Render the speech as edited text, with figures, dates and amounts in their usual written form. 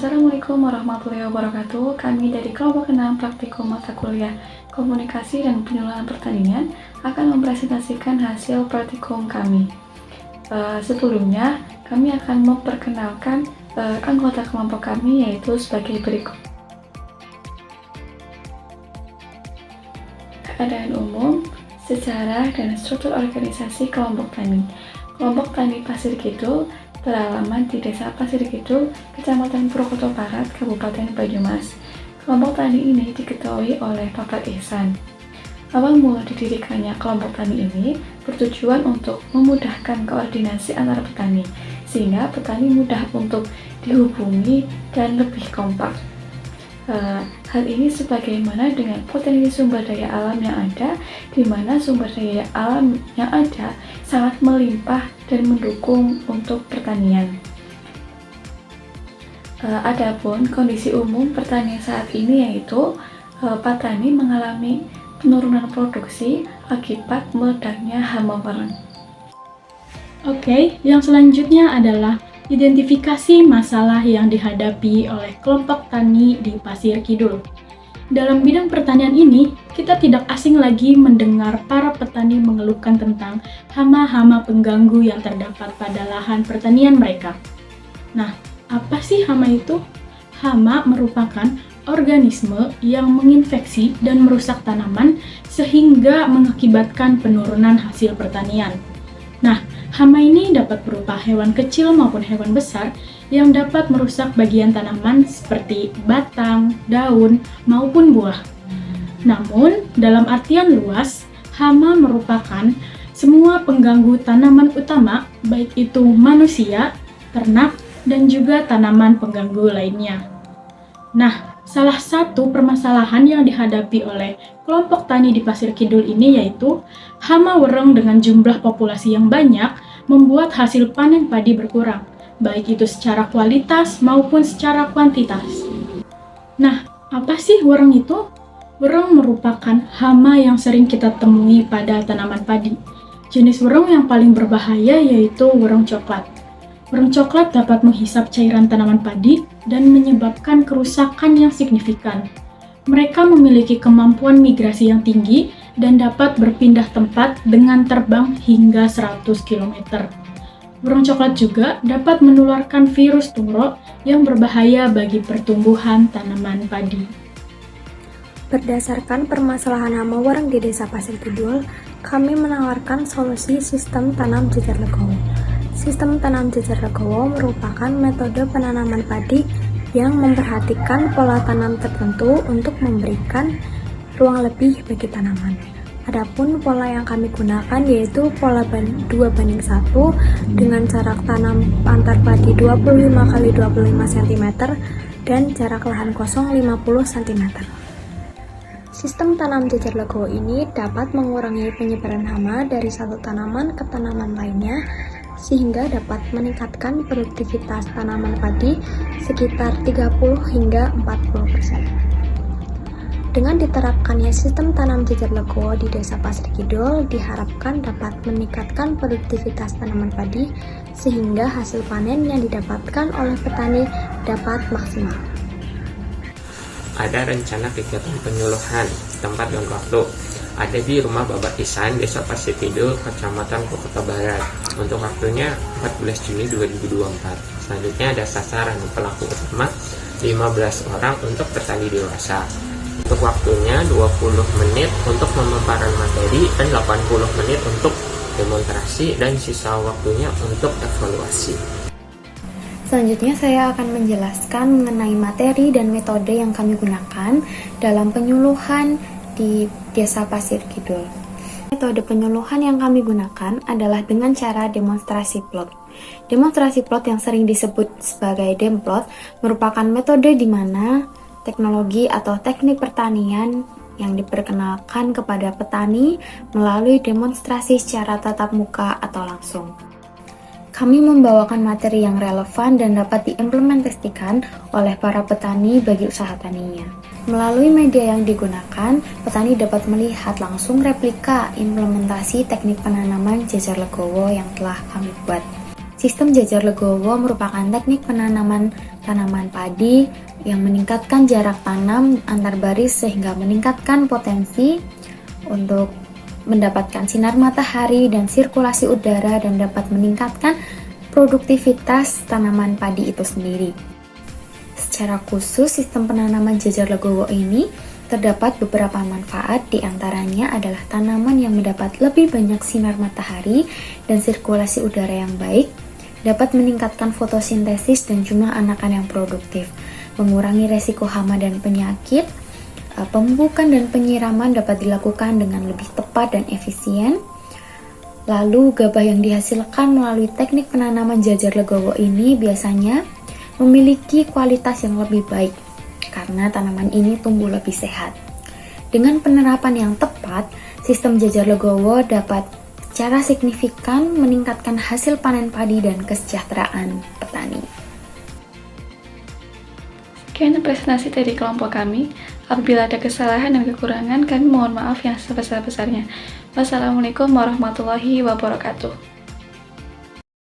Assalamualaikum warahmatullahi wabarakatuh. Kami dari kelompok 6 praktikum mata kuliah Komunikasi dan Penyuluhan Pertanian akan mempresentasikan hasil praktikum kami. Sebelumnya, kami akan memperkenalkan anggota kelompok kami, yaitu sebagai berikut. Keadaan umum, sejarah, dan struktur organisasi kelompok tani. Kelompok Tani Pasir Kidul beralaman di Desa Pasir Kidul, Kecamatan Purwokerto Barat, Kabupaten Banyumas. Kelompok tani ini diketuai oleh Bapak Ihsan. Awal mula didirikannya kelompok tani ini bertujuan untuk memudahkan koordinasi antara petani, sehingga petani mudah untuk dihubungi dan lebih kompak. Hal ini sebagaimana dengan potensi sumber daya alam yang ada, di mana sumber daya alam yang ada sangat melimpah dan mendukung untuk pertanian. Adapun kondisi umum pertanian saat ini yaitu petani mengalami penurunan produksi akibat meledaknya hama wareng. Oke, yang selanjutnya adalah identifikasi masalah yang dihadapi oleh kelompok tani di Pasir Kidul. Dalam bidang pertanian ini, kita tidak asing lagi mendengar para petani mengeluhkan tentang hama-hama pengganggu yang terdapat pada lahan pertanian mereka. Nah, apa sih hama itu? Hama merupakan organisme yang menginfeksi dan merusak tanaman sehingga mengakibatkan penurunan hasil pertanian. Nah, hama ini dapat berupa hewan kecil maupun hewan besar yang dapat merusak bagian tanaman seperti batang, daun, maupun buah. Namun, dalam artian luas, hama merupakan semua pengganggu tanaman utama, baik itu manusia, ternak, dan juga tanaman pengganggu lainnya. Nah, salah satu permasalahan yang dihadapi oleh kelompok tani di Pasir Kidul ini yaitu hama wereng dengan jumlah populasi yang banyak membuat hasil panen padi berkurang, baik itu secara kualitas maupun secara kuantitas. Nah, apa sih wereng itu? Wereng merupakan hama yang sering kita temui pada tanaman padi. Jenis wereng yang paling berbahaya yaitu wereng coklat. Wereng coklat dapat menghisap cairan tanaman padi dan menyebabkan kerusakan yang signifikan. Mereka memiliki kemampuan migrasi yang tinggi dan dapat berpindah tempat dengan terbang hingga 100 km. Wereng coklat juga dapat menularkan virus tungro yang berbahaya bagi pertumbuhan tanaman padi. Berdasarkan permasalahan hama wereng di Desa Pasir Kidul, kami menawarkan solusi sistem tanam jejer legowo. Sistem tanam jejer legowo merupakan metode penanaman padi yang memperhatikan pola tanam tertentu untuk memberikan ruang lebih bagi tanaman. Adapun pola yang kami gunakan yaitu pola 2:1 dengan jarak tanam antar padi 25 x 25 cm dan jarak lahan kosong 50 cm. Sistem tanam jejer legowo ini dapat mengurangi penyebaran hama dari satu tanaman ke tanaman lainnya sehingga dapat meningkatkan produktivitas tanaman padi sekitar 30 hingga 40%. Dengan diterapkannya sistem tanam jejer legowo di Desa Pasir Kidul diharapkan dapat meningkatkan produktivitas tanaman padi sehingga hasil panen yang didapatkan oleh petani dapat maksimal. Ada rencana kegiatan penyuluhan tempat dan waktu. Ada di rumah Bapak Ihsan, Desa Pasir Kidul, Kecamatan Purwokerto Barat. Untuk waktunya 14 Juni 2024. Selanjutnya ada sasaran pelaku utama 15 orang untuk petani dewasa. Untuk waktunya 20 menit untuk pemaparan materi dan 80 menit untuk demonstrasi dan sisa waktunya untuk evaluasi. Selanjutnya saya akan menjelaskan mengenai materi dan metode yang kami gunakan dalam penyuluhan di Desa Pasir Kidul. Metode penyuluhan yang kami gunakan adalah dengan cara demonstrasi plot. Demonstrasi plot yang sering disebut sebagai demplot merupakan metode di mana teknologi atau teknik pertanian yang diperkenalkan kepada petani melalui demonstrasi secara tatap muka atau langsung. Kami membawakan materi yang relevan dan dapat diimplementasikan oleh para petani bagi usaha taninya. Melalui media yang digunakan, petani dapat melihat langsung replika implementasi teknik penanaman jejer legowo yang telah kami buat. Sistem jajar legowo merupakan teknik penanaman tanaman padi yang meningkatkan jarak tanam antar baris sehingga meningkatkan potensi untuk mendapatkan sinar matahari dan sirkulasi udara dan dapat meningkatkan produktivitas tanaman padi itu sendiri. Secara khusus, sistem penanaman jajar legowo ini terdapat beberapa manfaat, diantaranya adalah tanaman yang mendapat lebih banyak sinar matahari dan sirkulasi udara yang baik, dapat meningkatkan fotosintesis dan jumlah anakan yang produktif, mengurangi resiko hama dan penyakit, pemupukan dan penyiraman dapat dilakukan dengan lebih tepat dan efisien. Lalu gabah yang dihasilkan melalui teknik penanaman jajar legowo ini biasanya memiliki kualitas yang lebih baik karena tanaman ini tumbuh lebih sehat. Dengan penerapan yang tepat, sistem jajar legowo dapat secara signifikan meningkatkan hasil panen padi dan kesejahteraan petani. Sekian presentasi dari kelompok kami. Apabila ada kesalahan dan kekurangan, kami mohon maaf yang sebesar-besarnya. Wassalamualaikum warahmatullahi wabarakatuh.